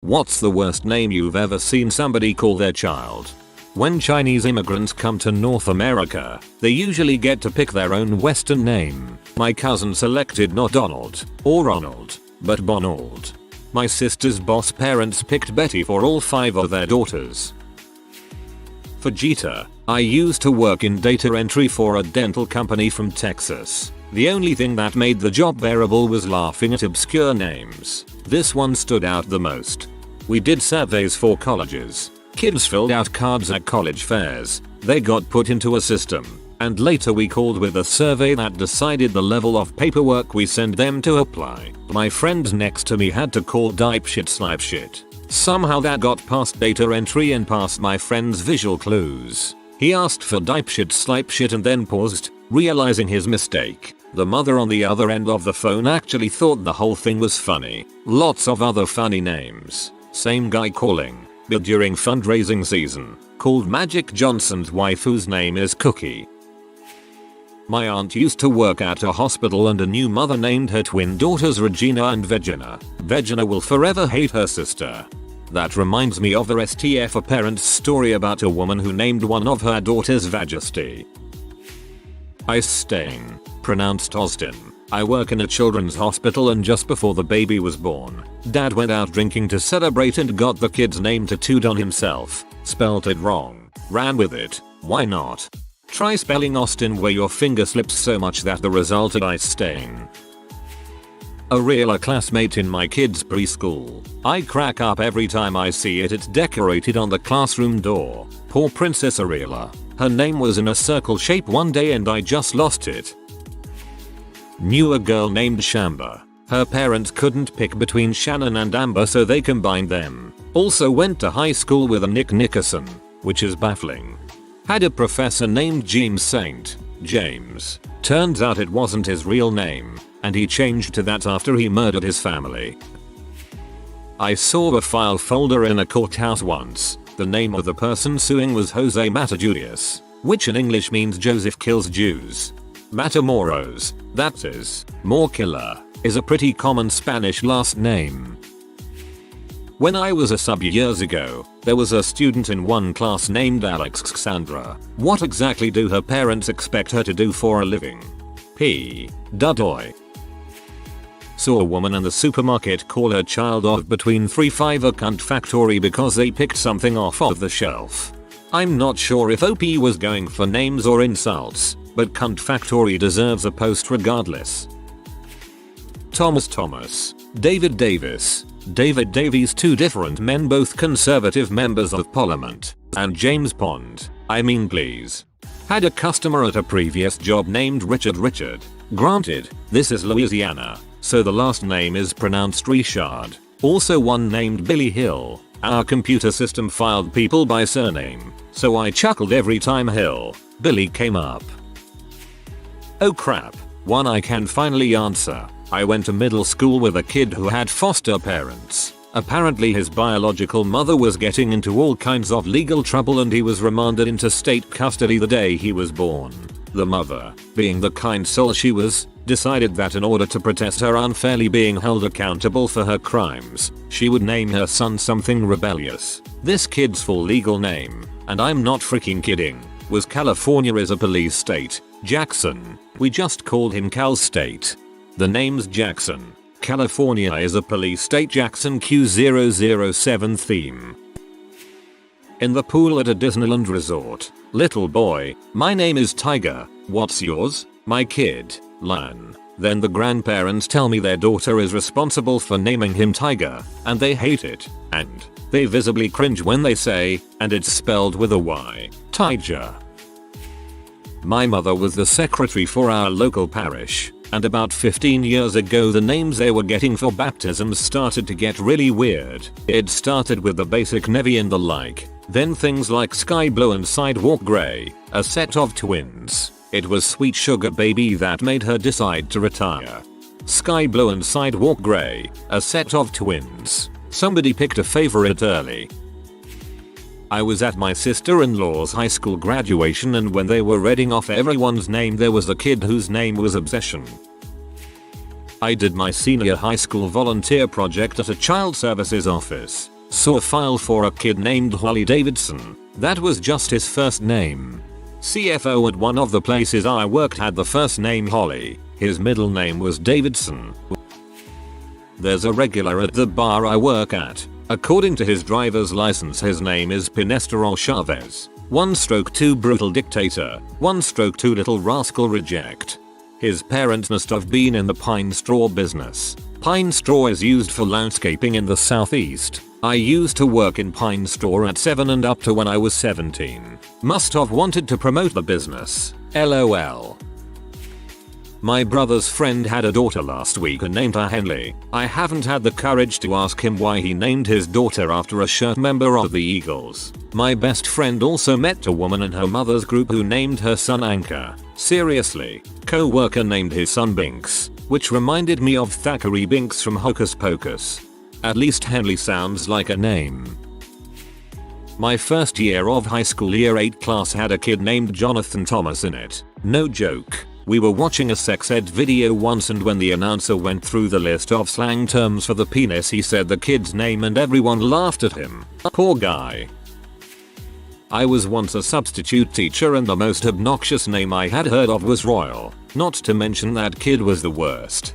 What's the worst name you've ever seen somebody call their child? When Chinese immigrants come to North America, they usually get to pick their own Western name. My cousin selected not Donald or Ronald, but Bonald. My sister's boss parents picked Betty for all 5 of their daughters. Vegeta. I used to work in data entry for a dental company from Texas. The only thing that made the job bearable was laughing at obscure names. This one stood out the most. We did surveys for colleges. Kids filled out cards at college fairs. They got put into a system. And later we called with a survey that decided the level of paperwork we send them to apply. My friend next to me had to call dipeshit slapeshit. Somehow that got past data entry and past my friend's visual clues. He asked for dipeshit slapeshit and then paused, realizing his mistake. The mother on the other end of the phone actually thought the whole thing was funny. Lots of other funny names. Same guy calling, but during fundraising season, called Magic Johnson's wife whose name is Cookie. My aunt used to work at a hospital and a new mother named her twin daughters Regina and Vegina. Vegina will forever hate her sister. That reminds me of the STF a parent's story about a woman who named one of her daughters Vajesty. Ice stain, pronounced Austin. I work in a children's hospital and just before the baby was born, Dad went out drinking to celebrate and got the kid's name tattooed on himself. Spelt it wrong. Ran with it. Why not? Try spelling Austin where your finger slips so much that the result is ice stain. Ariela classmate in my kid's preschool. I crack up every time I see it. It's decorated on the classroom door. Poor Princess Ariela. Her name was in a circle shape one day and I just lost it. Knew a girl named Shamba. Her parents couldn't pick between Shannon and Amber so they combined them. Also went to high school with a Nick Nickerson, which is baffling. Had a professor named James Saint. James. Turns out it wasn't his real name, and he changed to that after he murdered his family. I saw a file folder in a courthouse once. The name of the person suing was Jose Matajudius, which in English means Joseph kills Jews. Matamoros, that is, more killer, is a pretty common Spanish last name. When I was a sub years ago, there was a student in one class named Alexandra. What exactly do her parents expect her to do for a living? Dudoy. Saw a woman in the supermarket call her child of between 3-5 a cunt factory because they picked something off of the shelf. I'm not sure if OP was going for names or insults, but cunt factory deserves a post regardless. Thomas. David Davis. David Davies, 2 different men, both conservative members of parliament, and James Pond. I mean please. Had a customer at a previous job named Richard. Granted, this is Louisiana, so the last name is pronounced Richard. Also one named Billy Hill. Our computer system filed people by surname, so I chuckled every time Billy came up. Oh crap, one I can finally answer. I went to middle school with a kid who had foster parents. Apparently his biological mother was getting into all kinds of legal trouble and he was remanded into state custody the day he was born. The mother, being the kind soul she was, decided that in order to protest her unfairly being held accountable for her crimes, she would name her son something rebellious. This kid's full legal name, and I'm not freaking kidding, was California is a police state, Jackson. We just called him Cal State. The name's Jackson. California is a police state. Jackson Q007 theme. In the pool at a Disneyland resort. Little boy, my name is Tiger. What's yours? My kid, Lan. Then the grandparents tell me their daughter is responsible for naming him Tiger, and they hate it, and they visibly cringe when they say, and it's spelled with a Y, Tiger. My mother was the secretary for our local parish, and about 15 years ago the names they were getting for baptisms started to get really weird. It started with the basic Nevi and the like, then things like Sky Blue and Sidewalk Grey, a set of twins. It was Sweet Sugar Baby that made her decide to retire. Sky Blue and Sidewalk Grey, a set of twins. Somebody picked a favorite early. I was at my sister-in-law's high school graduation and when they were reading off everyone's name there was a kid whose name was Obsession. I did my senior high school volunteer project at a child services office. Saw a file for a kid named Holly Davidson. That was just his first name. CFO at one of the places I worked had the first name Holly. His middle name was Davidson. There's a regular at the bar I work at. According to his driver's license, his name is Pinesterol Chavez. 1/2 brutal dictator. 1/2 little rascal reject. His parents must have been in the pine straw business. Pine straw is used for landscaping in the southeast. I used to work in pine straw at 7 and up to when I was 17. Must have wanted to promote the business. LOL. My brother's friend had a daughter last week and named her Henley. I haven't had the courage to ask him why he named his daughter after a shirt member of the Eagles. My best friend also met a woman in her mother's group who named her son Anchor. Seriously. Co-worker named his son Binks, which reminded me of Thackeray Binks from Hocus Pocus. At least Henley sounds like a name. My first year of high school year 8 class had a kid named Jonathan Thomas in it. No joke. We were watching a sex ed video once and when the announcer went through the list of slang terms for the penis, he said the kid's name and everyone laughed at him. Poor guy. I was once a substitute teacher and the most obnoxious name I had heard of was Royal. Not to mention that kid was the worst.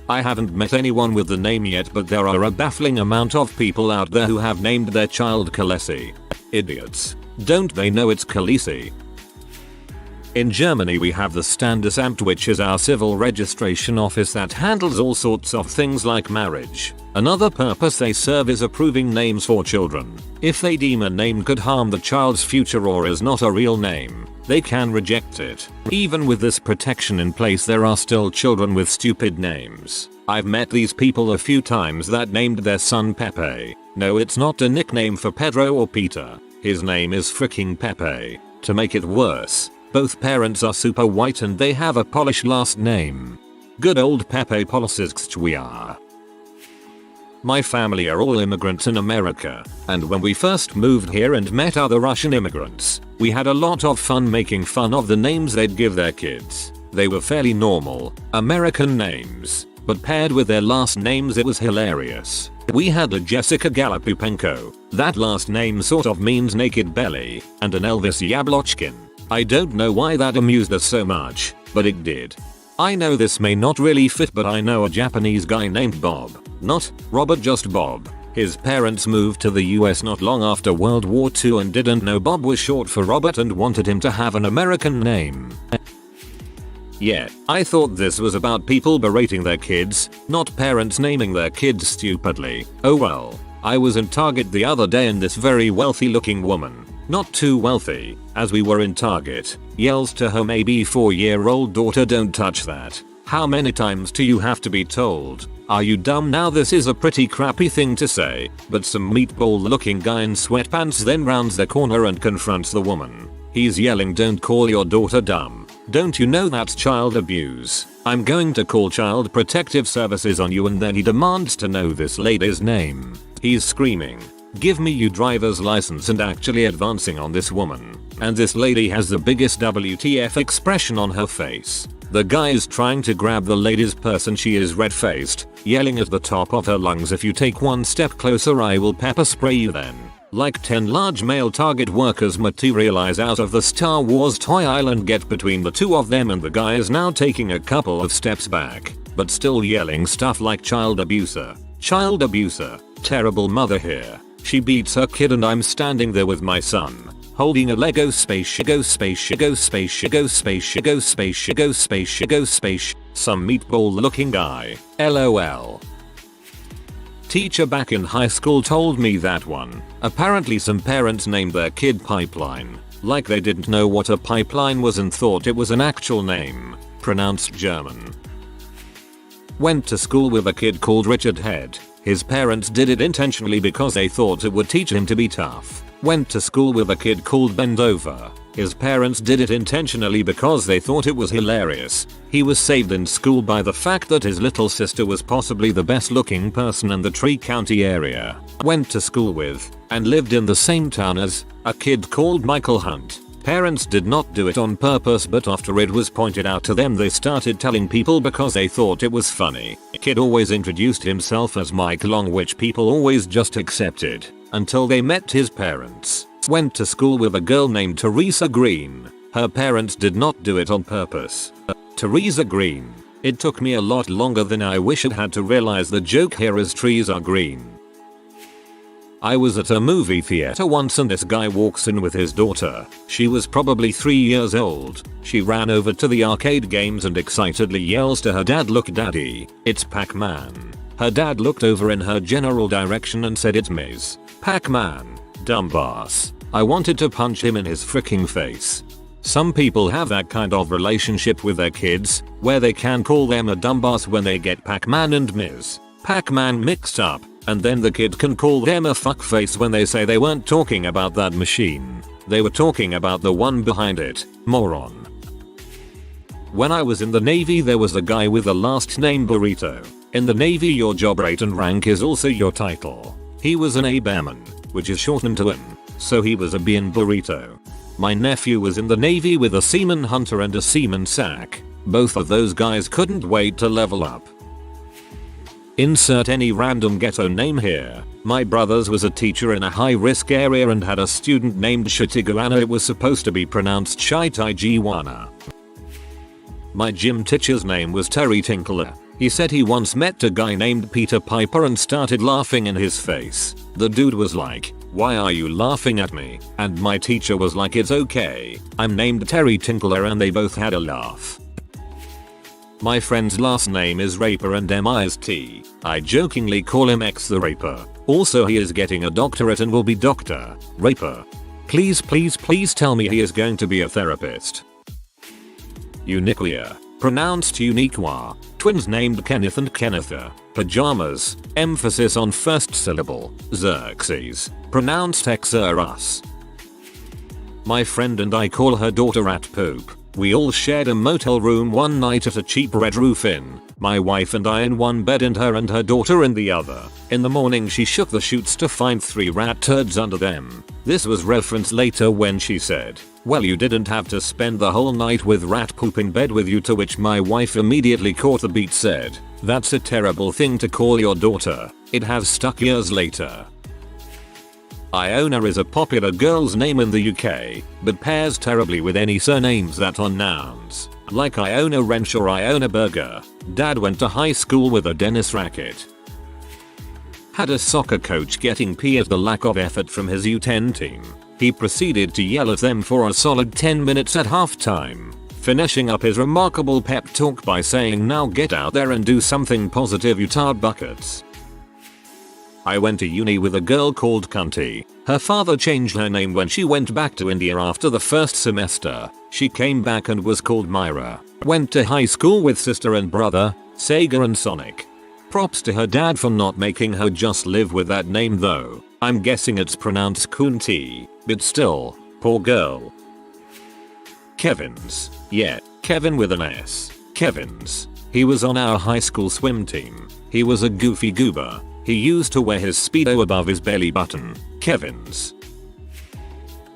I haven't met anyone with the name yet, but there are a baffling amount of people out there who have named their child Khaleesi. Idiots. Don't they know it's Khaleesi? In Germany we have the Standesamt, which is our civil registration office that handles all sorts of things like marriage. Another purpose they serve is approving names for children. If they deem a name could harm the child's future or is not a real name, they can reject it. Even with this protection in place, there are still children with stupid names. I've met these people a few times that named their son Pepe. No, it's not a nickname for Pedro or Peter. His name is freaking Pepe. To make it worse, both parents are super white and they have a Polish last name. Good old Pepe Polsisks we are. My family are all immigrants in America, and when we first moved here and met other Russian immigrants, we had a lot of fun making fun of the names they'd give their kids. They were fairly normal, American names, but paired with their last names it was hilarious. We had a Jessica Galapupenko, that last name sort of means naked belly, and an Elvis Yablochkin. I don't know why that amused us so much, but it did. I know this may not really fit, but I know a Japanese guy named Bob. Not Robert, just Bob. His parents moved to the US not long after World War II and didn't know Bob was short for Robert and wanted him to have an American name. Yeah, I thought this was about people berating their kids, not parents naming their kids stupidly. Oh well. I was in Target the other day and this very wealthy looking woman, not too wealthy, as we were in Target, yells to her maybe 4-year-old daughter, "Don't touch that." How many times do you have to be told? Are you dumb now? This is a pretty crappy thing to say, but some meatball looking guy in sweatpants then rounds the corner and confronts the woman. He's yelling, "Don't call your daughter dumb. Don't you know that's child abuse? I'm going to call Child Protective Services on you." And then he demands to know this lady's name. He's screaming, "Give me your driver's license," and actually advancing on this woman. And this lady has the biggest WTF expression on her face. The guy is trying to grab the lady's purse and she is red-faced, yelling at the top of her lungs, "If you take one step closer I will pepper spray you." Then, like 10 large male Target workers materialize out of the Star Wars toy aisle and get between the two of them, and the guy is now taking a couple of steps back, but still yelling stuff like "child abuser, child abuser, terrible mother here. She beats her kid and I'm standing there with my son, holding a Lego spaceship, go spaceship, go spaceship, go spaceship, go spaceship, go spaceship, go spaceship." Some meatball looking guy. LOL. Teacher back in high school told me that one. Apparently some parents named their kid Pipeline, like they didn't know what a pipeline was and thought it was an actual name, pronounced German. Went to school with a kid called Richard Head. His parents did it intentionally because they thought it would teach him to be tough. Went to school with a kid called Bend Over. His parents did it intentionally because they thought it was hilarious. He was saved in school by the fact that his little sister was possibly the best looking person in the Tree County area. Went to school with, and lived in the same town as, a kid called Michael Hunt. Parents did not do it on purpose, but after it was pointed out to them they started telling people because they thought it was funny. Kid always introduced himself as Mike Long, which people always just accepted until they met his parents. Went to school with a girl named Teresa Green. Her parents did not do it on purpose. Teresa Green. It took me a lot longer than I wish it had to realize the joke here is trees are green. I was at a movie theater once and this guy walks in with his daughter. She was probably 3 years old. She ran over to the arcade games and excitedly yells to her dad, "Look daddy, it's Pac-Man." Her dad looked over in her general direction and said, "It's Ms. Pac-Man, dumbass." I wanted to punch him in his freaking face. Some people have that kind of relationship with their kids, where they can call them a dumbass when they get Pac-Man and Ms. Pac-Man mixed up, and then the kid can call them a fuckface when they say they weren't talking about that machine. They were talking about the one behind it, moron. When I was in the Navy there was a guy with the last name Burrito. In the Navy your job rate and rank is also your title. He was an A Bearman, which is shortened to M, so he was a B in Burrito. My nephew was in the Navy with a seaman hunter and a seaman sack. Both of those guys couldn't wait to level up. Insert any random ghetto name here. My brother's was a teacher in a high-risk area and had a student named Shitiguana. It was supposed to be pronounced Shitiguana. My gym teacher's name was Terry Tinkler. He said he once met a guy named Peter Piper and started laughing in his face. The dude was like, "Why are you laughing at me?" And my teacher was like, "It's okay, I'm named Terry Tinkler," and they both had a laugh. My friend's last name is Raper and M-I-S-T. I jokingly call him X the Raper. Also he is getting a doctorate and will be Dr. Raper. Please tell me he is going to be a therapist. Uniquia. Pronounced Uniqua. Twins named Kenneth and Kennetha. Pajamas. Emphasis on first syllable. Xerxes. Pronounced Xerus. My friend and I call her daughter Rat Poop. We all shared a motel room one night at a cheap Red Roof Inn. My wife and I in one bed and her daughter in the other. In the morning she shook the chutes to find 3 rat turds under them. This was referenced later when she said, "Well, you didn't have to spend the whole night with rat poop in bed with you," to which my wife immediately caught the beat, said, "That's a terrible thing to call your daughter. It has stuck years later." Iona is a popular girl's name in the UK, but pairs terribly with any surnames that are nouns, like Iona Wrench or Iona Burger. Dad went to high school with a tennis racket. Had a soccer coach getting pee at the lack of effort from his U10 team. He proceeded to yell at them for a solid 10 minutes at halftime, finishing up his remarkable pep talk by saying, "Now get out there and do something positive, you tard buckets." I went to uni with a girl called Cunty. Her father changed her name when she went back to India after the first semester. She came back and was called Myra. Went to high school with sister and brother, Sega and Sonic. Props to her dad for not making her just live with that name though. I'm guessing it's pronounced Kunti, but still, poor girl. Kevins. Yeah, Kevin with an S. Kevins. He was on our high school swim team. He was a goofy goober. He used to wear his Speedo above his belly button. Kevins.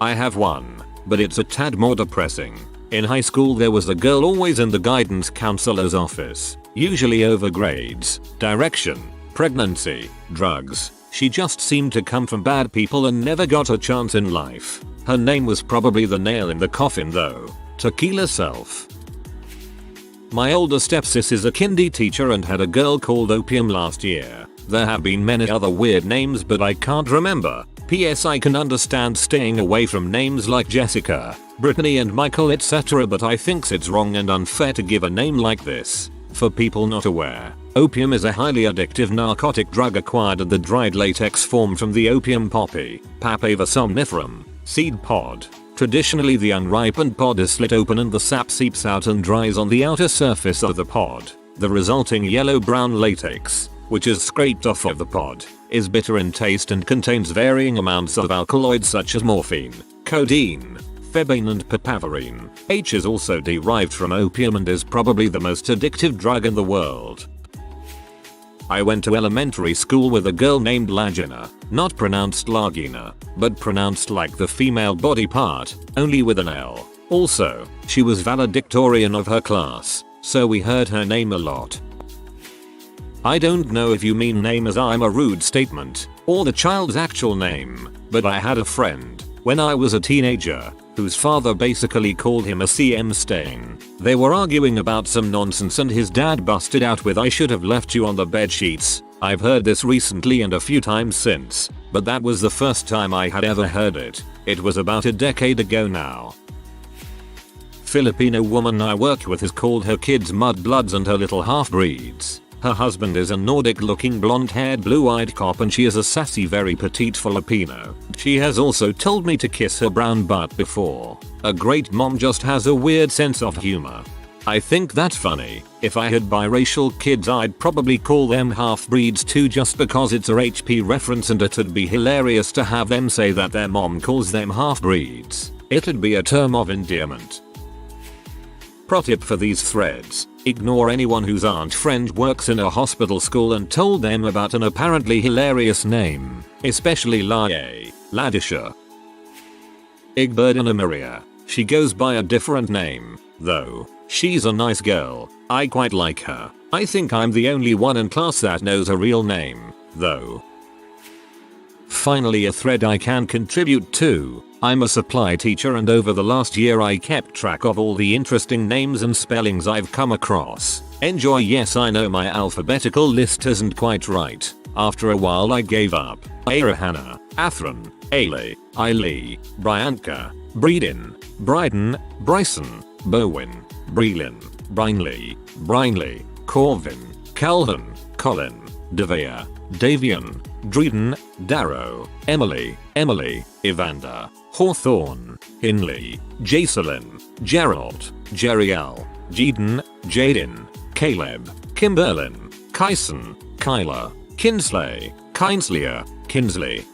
I have one, but it's a tad more depressing. In high school there was a girl always in the guidance counselor's office, usually over grades, direction, pregnancy, drugs. She just seemed to come from bad people and never got a chance in life. Her name was probably the nail in the coffin though. Tequila Self. My older stepsis is a kindy teacher and had a girl called Opium last year. There have been many other weird names but I can't remember. PS I can understand staying away from names like Jessica, Brittany and Michael etc, but I think it's wrong and unfair to give a name like this. For people not aware, opium is a highly addictive narcotic drug acquired in the dried latex form from the opium poppy, Papaver somniferum, seed pod. Traditionally the unripened pod is slit open and the sap seeps out and dries on the outer surface of the pod. The resulting yellow-brown latex, which is scraped off of the pod, is bitter in taste and contains varying amounts of alkaloids such as morphine, codeine, thebaine and papaverine. H is also derived from opium and is probably the most addictive drug in the world. I went to elementary school with a girl named Lagina, not pronounced Lagina, but pronounced like the female body part, only with an L. Also, she was valedictorian of her class, so we heard her name a lot. I don't know if you mean name as I'm a rude statement, or the child's actual name, but I had a friend, when I was a teenager, whose father basically called him a CM stain. They were arguing about some nonsense and his dad busted out with "I should have left you on the bed sheets." I've heard this recently and a few times since, but that was the first time I had ever heard it. It was about a decade ago now. Filipino woman I work with has called her kids mudbloods and her little half-breeds. Her husband is a Nordic looking blonde-haired blue-eyed cop and she is a sassy very petite Filipino. She has also told me to kiss her brown butt before. A great mom just has a weird sense of humor. I think that's funny. If I had biracial kids I'd probably call them half-breeds too just because it's a HP reference and it'd be hilarious to have them say that their mom calls them half-breeds. It'd be a term of endearment. Pro tip for these threads. Ignore anyone whose aunt friend works in a hospital school and told them about an apparently hilarious name, especially Ladisha. Igberdina Maria. She goes by a different name, though. She's a nice girl. I quite like her. I think I'm the only one in class that knows her real name, though. Finally a thread I can contribute to. I'm a supply teacher and over the last year I kept track of all the interesting names and spellings I've come across. Enjoy. Yes, I know my alphabetical list isn't quite right. After a while I gave up. Arahana, Athron, Ale, Ailey, Bryanka, Breedin, Bryden, Bryson, Bowen, Breelin, Brinley, Corvin, Calvin, Colin, Devea, Davian, Dreeden, Darrow, Emily, Evander, Hawthorne, Hinley, Jacelyn, Gerald, Jeriel, Jeden, Jaden, Caleb, Kimberlin, Kyson, Kyla, Kinsley, Kinsley,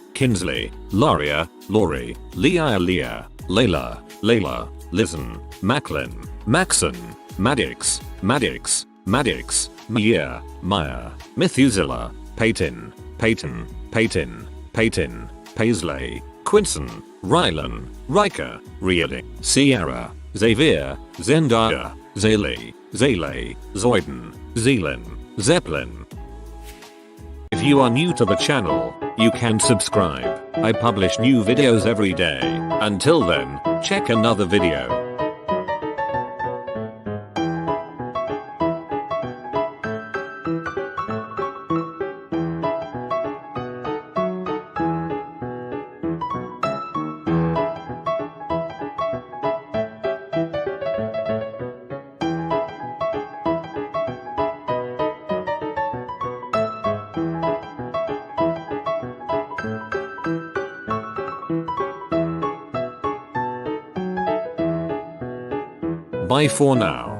Laria, Lori, Leah, Layla, Lizen, Macklin, Maxon, Maddox, Maya, Methuselah, Peyton, Paisley, Quinson, Rylan, Riker, Riadic, Sierra, Xavier, Zendaya, Zale, Zoyden, Zeppelin. If you are new to the channel, you can subscribe. I publish new videos every day. Until then, check another video. Bye for now.